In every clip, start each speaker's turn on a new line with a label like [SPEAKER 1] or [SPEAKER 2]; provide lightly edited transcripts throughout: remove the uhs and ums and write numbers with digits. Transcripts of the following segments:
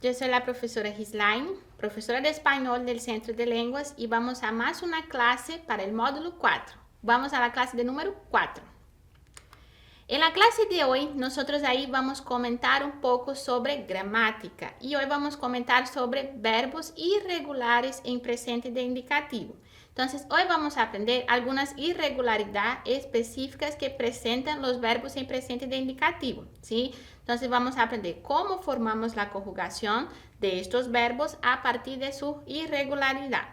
[SPEAKER 1] yo soy la profesora Gislaine, profesora de español del Centro de Lenguas y vamos a más una clase para el módulo 4. Vamos a la clase de número 4. En la clase de hoy, nosotros ahí vamos a comentar un poco sobre gramática y hoy vamos a comentar sobre verbos irregulares en presente de indicativo. Entonces, hoy vamos a aprender algunas irregularidades específicas que presentan los verbos en presente de indicativo, ¿sí? Entonces, vamos a aprender cómo formamos la conjugación de estos verbos a partir de su irregularidad.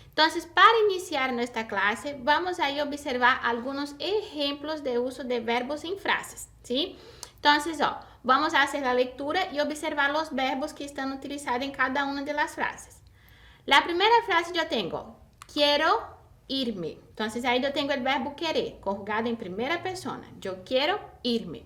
[SPEAKER 1] Entonces, para iniciar nuestra clase, vamos a observar algunos ejemplos de uso de verbos en frases, ¿sí? Entonces, vamos a hacer la lectura y observar los verbos que están utilizados en cada una de las frases. La primera frase yo tengo, quiero irme. Entonces, ahí yo tengo el verbo querer, conjugado en primera persona. Yo quiero irme.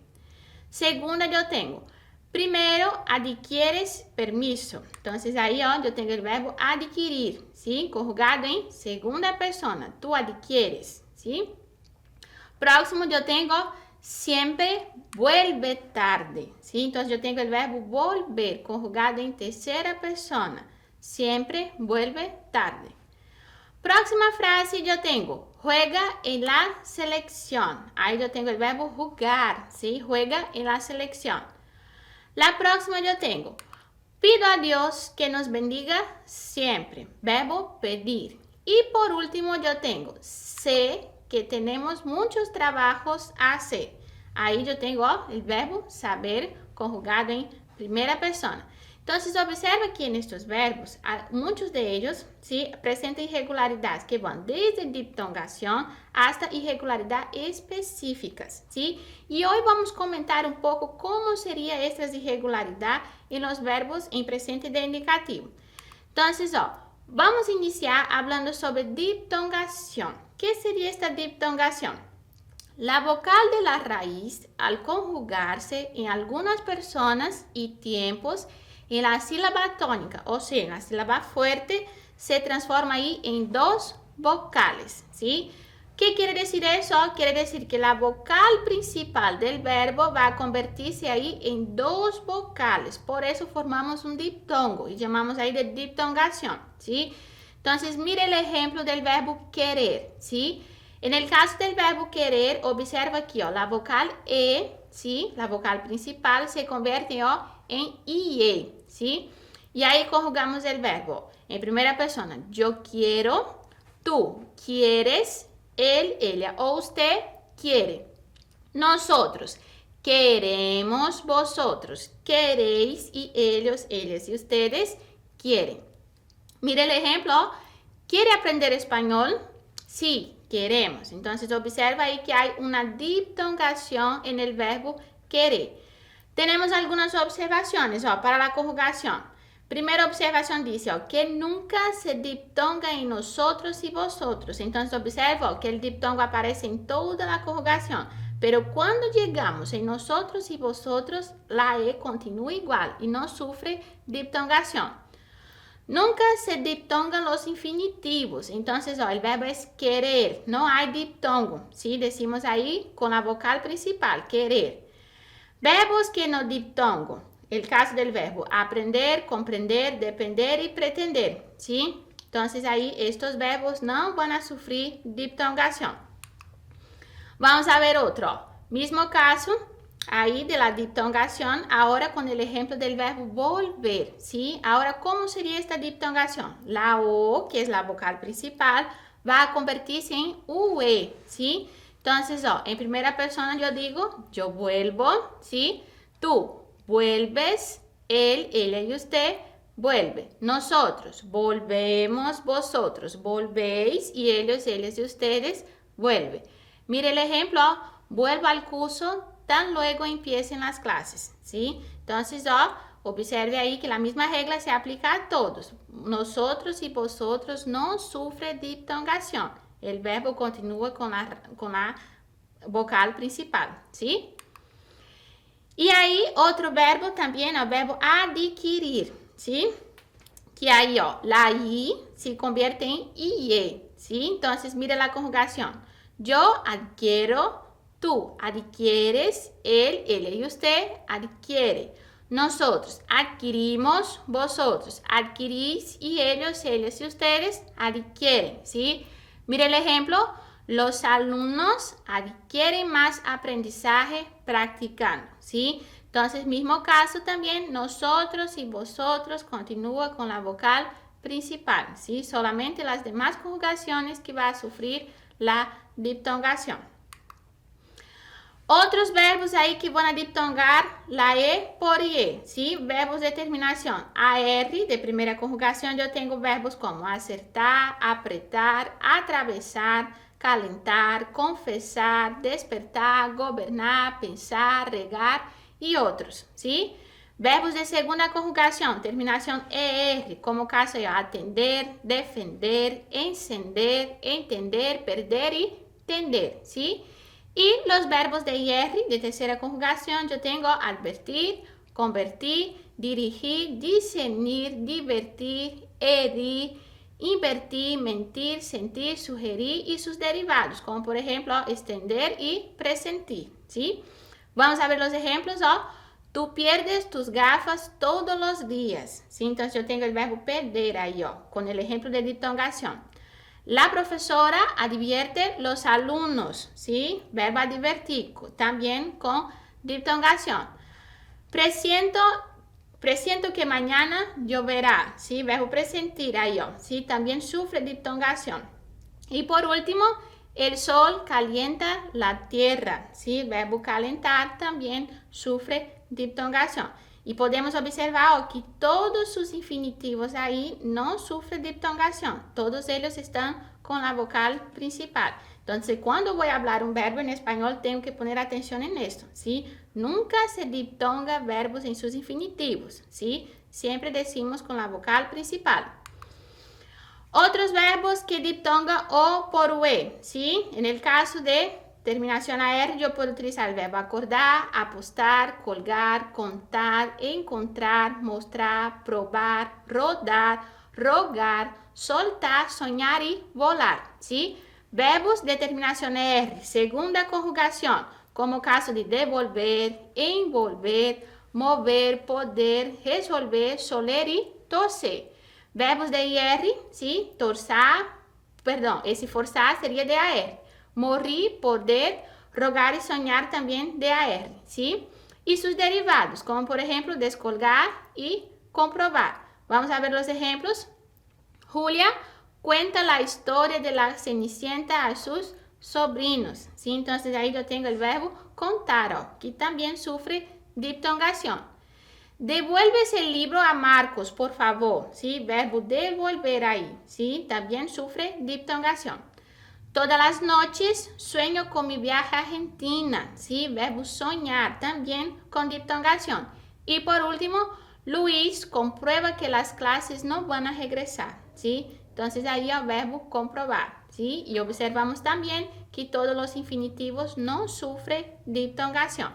[SPEAKER 1] Segunda, yo tengo, primero, adquieres permiso. Entonces, ahí yo tengo el verbo adquirir, ¿sí? Conjugado en segunda persona. Tú adquieres, ¿sí? Próximo, yo tengo, siempre vuelve tarde, ¿sí? Entonces, yo tengo el verbo volver, conjugado en tercera persona. Siempre vuelve tarde. Próxima frase yo tengo, juega en la selección. Ahí yo tengo el verbo jugar, ¿sí? Juega en la selección. La próxima yo tengo, pido a Dios que nos bendiga siempre. Verbo pedir. Y por último yo tengo, sé que tenemos muchos trabajos a hacer. Ahí yo tengo el verbo saber conjugado en primera persona. Entonces, observa aquí en estos verbos, muchos de ellos ¿sí? Presentan irregularidades que van desde diptongación hasta irregularidades específicas, ¿sí? Y hoy vamos a comentar un poco cómo serían estas irregularidades en los verbos en presente de indicativo. Entonces, vamos a iniciar hablando sobre diptongación. ¿Qué sería esta diptongación? La vocal de la raíz, al conjugarse en algunas personas y tiempos, en la sílaba tónica, o sea, en la sílaba fuerte, se transforma ahí en dos vocales, ¿sí? ¿Qué quiere decir eso? Quiere decir que la vocal principal del verbo va a convertirse ahí en dos vocales. Por eso formamos un diptongo y llamamos ahí de diptongación, ¿sí? Entonces, mire el ejemplo del verbo querer, ¿sí? En el caso del verbo querer, observa aquí, la vocal E, ¿sí? La vocal principal se convierte en IE, ¿sí? Y ahí conjugamos el verbo en primera persona. Yo quiero, tú quieres, él, ella o usted quiere. Nosotros queremos, vosotros queréis y ellos, ellas y ustedes quieren. Mire el ejemplo. ¿Quiere aprender español? Sí, queremos. Entonces observa ahí que hay una diptongación en el verbo querer. Tenemos algunas observaciones para la conjugación. Primera observación dice que nunca se diptonga en nosotros y vosotros. Entonces observa que el diptongo aparece en toda la conjugación. Pero cuando llegamos en nosotros y vosotros, la E continúa igual y no sufre diptongación. Nunca se diptongan los infinitivos. Entonces, el verbo es querer. No hay diptongo. ¿Sí? Decimos ahí con la vocal principal, querer. Verbos que no diptongo. El caso del verbo aprender, comprender, depender y pretender. ¿Sí? Entonces, ahí estos verbos no van a sufrir diptongación. Vamos a ver otro. Mismo caso. Ahí de la diptongación, ahora con el ejemplo del verbo volver, ¿sí? Ahora, ¿cómo sería esta diptongación? La O, que es la vocal principal, va a convertirse en UE, ¿sí? Entonces, en primera persona yo digo, yo vuelvo, ¿sí? Tú vuelves, él, ella y usted vuelve. Nosotros volvemos, vosotros volvéis y ellos, ellas y ustedes vuelven. Mire el ejemplo, vuelvo al curso tan luego empiecen las clases, ¿sí? Entonces, observe ahí que la misma regla se aplica a todos. Nosotros y vosotros no sufren diptongación. El verbo continúa con la vocal principal, ¿sí? Y ahí otro verbo también, el verbo adquirir, ¿sí? Que ahí, la I se convierte en IE, ¿sí? Entonces, mira la conjugación. Yo adquiero, tú adquieres, él, ella y usted adquiere. Nosotros adquirimos, vosotros adquirís y ellos y ustedes adquieren, ¿sí? Mire el ejemplo, los alumnos adquieren más aprendizaje practicando, ¿sí? Entonces, mismo caso también, nosotros y vosotros continúa con la vocal principal, ¿sí? Solamente las demás conjugaciones que va a sufrir la diptongación. Otros verbos ahí que van a diptongar la E por IE, ¿sí? Verbos de terminación AR, de primera conjugación, yo tengo verbos como acertar, apretar, atravesar, calentar, confesar, despertar, gobernar, pensar, regar y otros, ¿sí? Verbos de segunda conjugación, terminación ER, como caso de atender, defender, encender, entender, perder y tender, ¿sí? Y los verbos de IR, de tercera conjugación, yo tengo advertir, convertir, dirigir, discernir, divertir, herir, invertir, mentir, sentir, sugerir y sus derivados, como por ejemplo extender y presentir, ¿sí? Vamos a ver los ejemplos, Tú pierdes tus gafas todos los días, ¿sí? Entonces yo tengo el verbo perder ahí, con el ejemplo de diptongación. La profesora advierte los alumnos, ¿sí? Verbo advertir, también con diptongación. Presiento que mañana lloverá, ¿sí? Verbo presentir ahí, ¿sí? También sufre diptongación. Y por último, el sol calienta la tierra, ¿sí? Verbo calentar también sufre diptongación. Y podemos observar que todos sus infinitivos ahí no sufren diptongación. Todos ellos están con la vocal principal. Entonces, cuando voy a hablar un verbo en español, tengo que poner atención en esto, ¿sí? Nunca se diptonga verbos en sus infinitivos, ¿sí? Siempre decimos con la vocal principal. Otros verbos que diptongan O por UE, ¿sí? En el caso de terminación AR, yo puedo utilizar el verbo acordar, apostar, colgar, contar, encontrar, mostrar, probar, rodar, rogar, soltar, soñar y volar, ¿sí? Verbos de terminación R, segunda conjugación, como caso de devolver, envolver, mover, poder, resolver, soler y torcer. Verbos de IR, ¿sí? Esforzar sería de AR. Morir, poder, rogar y soñar también de AR, ¿sí? Y sus derivados, como por ejemplo descolgar y comprobar. Vamos a ver los ejemplos. Julia cuenta la historia de la Cenicienta a sus sobrinos, ¿sí? Entonces ahí yo tengo el verbo contar, que también sufre diptongación. Devuelves el libro a Marcos, por favor, ¿sí? Verbo devolver ahí, ¿sí? También sufre diptongación. Todas las noches sueño con mi viaje a Argentina, ¿sí? Verbo soñar, también con diptongación. Y por último, Luis comprueba que las clases no van a regresar, ¿sí? Entonces ahí el verbo comprobar, ¿sí? Y observamos también que todos los infinitivos no sufren diptongación.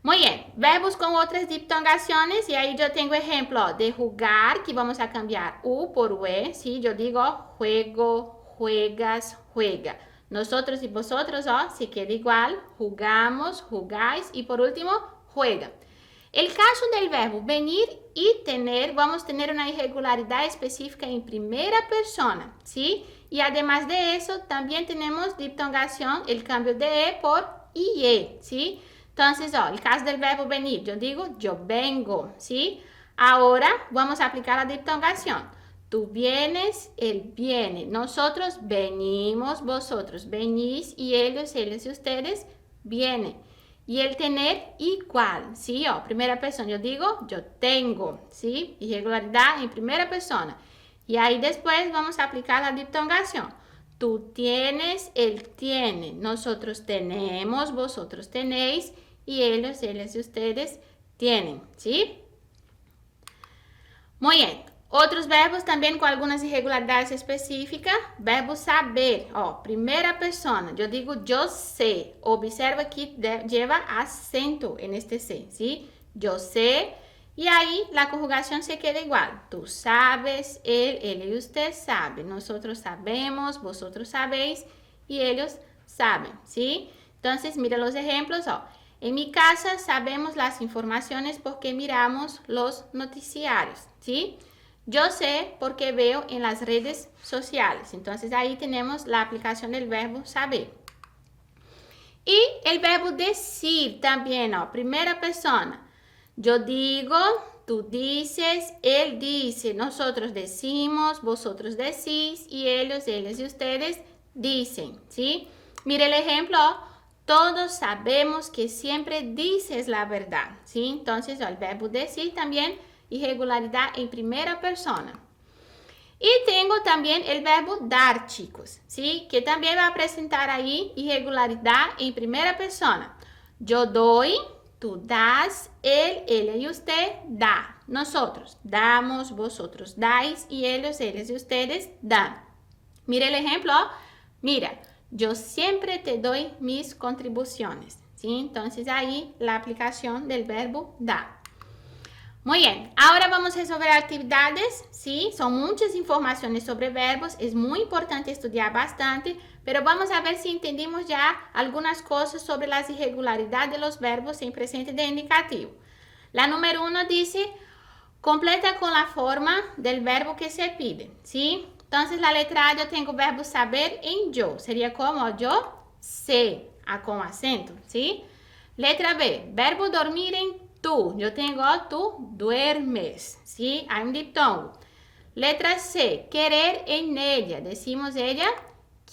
[SPEAKER 1] Muy bien, verbos con otras diptongaciones y ahí yo tengo ejemplo de jugar, que vamos a cambiar U por UE, ¿sí? Yo digo juego, juegas, juega. Nosotros y vosotros, se queda igual, jugamos, jugáis y por último, juega. El caso del verbo venir y tener, vamos a tener una irregularidad específica en primera persona, ¿sí? Y además de eso, también tenemos diptongación, el cambio de E por IE, ¿sí? Entonces, el caso del verbo venir, yo digo yo vengo, ¿sí? Ahora vamos a aplicar la diptongación. Tú vienes, él viene. Nosotros venimos, vosotros venís y ellos y ustedes vienen. Y el tener igual, ¿sí? Primera persona, yo digo yo tengo, ¿sí? Irregularidad en primera persona. Y ahí después vamos a aplicar la diptongación. Tú tienes, él tiene. Nosotros tenemos, vosotros tenéis y ellos y ustedes tienen, ¿sí? Muy bien. Otros verbos también con algunas irregularidades específicas. Verbo saber, primera persona. Yo digo yo sé. Observa que lleva acento en este sé, ¿sí? Yo sé. Y ahí la conjugación se queda igual. Tú sabes, él y usted saben. Nosotros sabemos, vosotros sabéis y ellos saben, ¿sí? Entonces, mira los ejemplos, En mi casa sabemos las informaciones porque miramos los noticiarios, ¿sí? Yo sé porque veo en las redes sociales. Entonces ahí tenemos la aplicación del verbo saber. Y el verbo decir también, ¿no? Primera persona. Yo digo, tú dices, él dice, nosotros decimos, vosotros decís y ellos y ustedes dicen, ¿sí? Mire el ejemplo, todos sabemos que siempre dices la verdad, ¿sí? Entonces el verbo decir también, irregularidad en primera persona. Y tengo también el verbo dar, chicos, ¿sí? Que también va a presentar ahí irregularidad en primera persona. Yo doy, tú das, él, ella y usted da. Nosotros damos, vosotros dais y ellos y ustedes dan. Mira el ejemplo. Mira, yo siempre te doy mis contribuciones, ¿sí? Entonces ahí la aplicación del verbo dar. Muy bien, ahora vamos a resolver actividades, ¿sí? Son muchas informaciones sobre verbos, es muy importante estudiar bastante, pero vamos a ver si entendimos ya algunas cosas sobre las irregularidades de los verbos en presente de indicativo. La número 1 dice, completa con la forma del verbo que se pide, ¿sí? Entonces la letra A yo tengo verbo saber en yo, sería como yo sé, con acento, ¿sí? Letra B, verbo dormir en tú, yo tengo tú duermes, ¿sí? Hay un diptongo. Letra C, querer en ella, decimos ella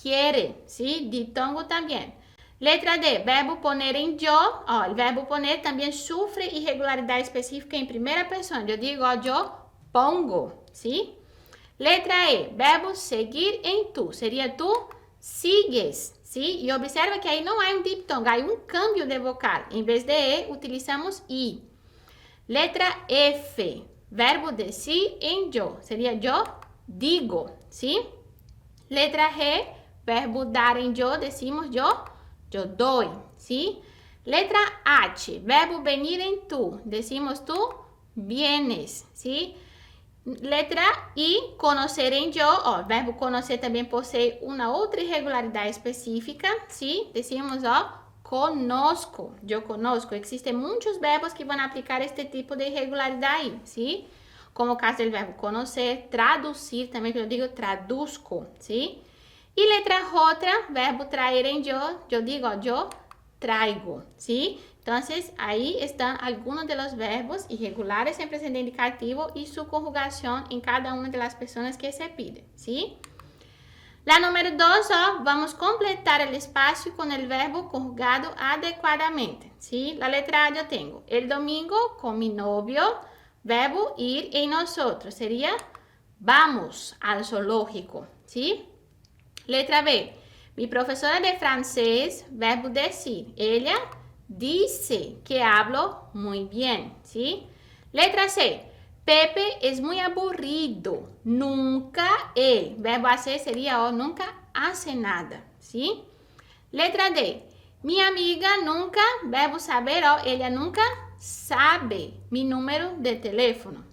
[SPEAKER 1] quiere, ¿sí? Diptongo también. Letra D, verbo poner en yo, el verbo poner también sufre irregularidad específica en primera persona, yo digo yo pongo, ¿sí? Letra E, verbo seguir en tú, sería tú sigues, ¿sí? Y observa que ahí no hay un diptongo, hay un cambio de vocal. En vez de E, utilizamos I. Letra F, verbo decir en yo, sería yo digo, ¿sí? Letra G, verbo dar en yo, decimos yo doy, ¿sí? Letra H, verbo venir en tú, decimos tú vienes, ¿sí? Letra I, conocer en yo, el verbo conocer también posee una otra irregularidad específica, ¿sí? Decimos, conozco, yo conozco. Existen muchos verbos que van a aplicar este tipo de irregularidad ahí, ¿sí? Como el caso del verbo conocer, traducir, también yo digo traduzco, ¿sí? Y letra J, verbo traer en yo digo yo traigo, ¿sí? Entonces, ahí están algunos de los verbos irregulares en presente indicativo y su conjugación en cada una de las personas que se pide, ¿sí? La número 2, vamos a completar el espacio con el verbo conjugado adecuadamente, ¿sí? La letra A yo tengo el domingo con mi novio, verbo ir en nosotros, sería vamos al zoológico, ¿sí? Letra B, mi profesora de francés, verbo decir, ella dice que hablo muy bien, ¿sí? Letra C, Pepe es muy aburrido, nunca él, verbo hacer sería nunca hace nada, ¿sí? Letra D, mi amiga nunca, verbo saber, ella nunca sabe mi número de teléfono.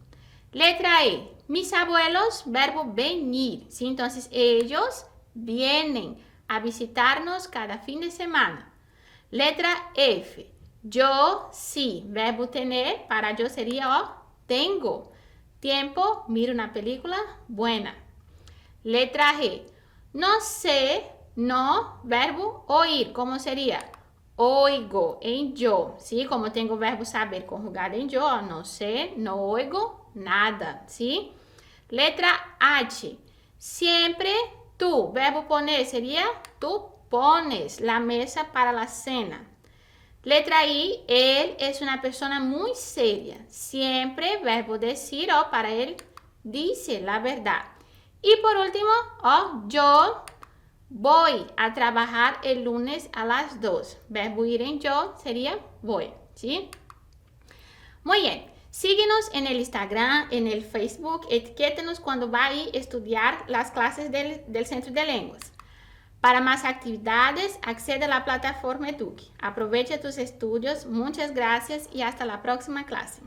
[SPEAKER 1] Letra E, mis abuelos, verbo venir, ¿sí? Entonces ellos vienen a visitarnos cada fin de semana. Letra F, yo sí, verbo tener, para yo sería tengo. Tiempo, miro una película buena. Letra G, no sé, no, verbo oír, ¿cómo sería? Oigo en yo, ¿sí? Como tengo verbo saber conjugado en yo, no sé, no oigo nada, ¿sí? Letra H, siempre tú, verbo poner sería tú pones la mesa para la cena. Letra I, él es una persona muy seria. Siempre verbo decir para él dice la verdad. Y por último, yo voy a trabajar el lunes a las 2. Verbo ir en yo sería voy, ¿sí? Muy bien. Síguenos en el Instagram, en el Facebook, etiquétenos cuando va a estudiar las clases del Centro de Lenguas. Para más actividades, accede a la plataforma Eduque. Aprovecha tus estudios, muchas gracias y hasta la próxima clase.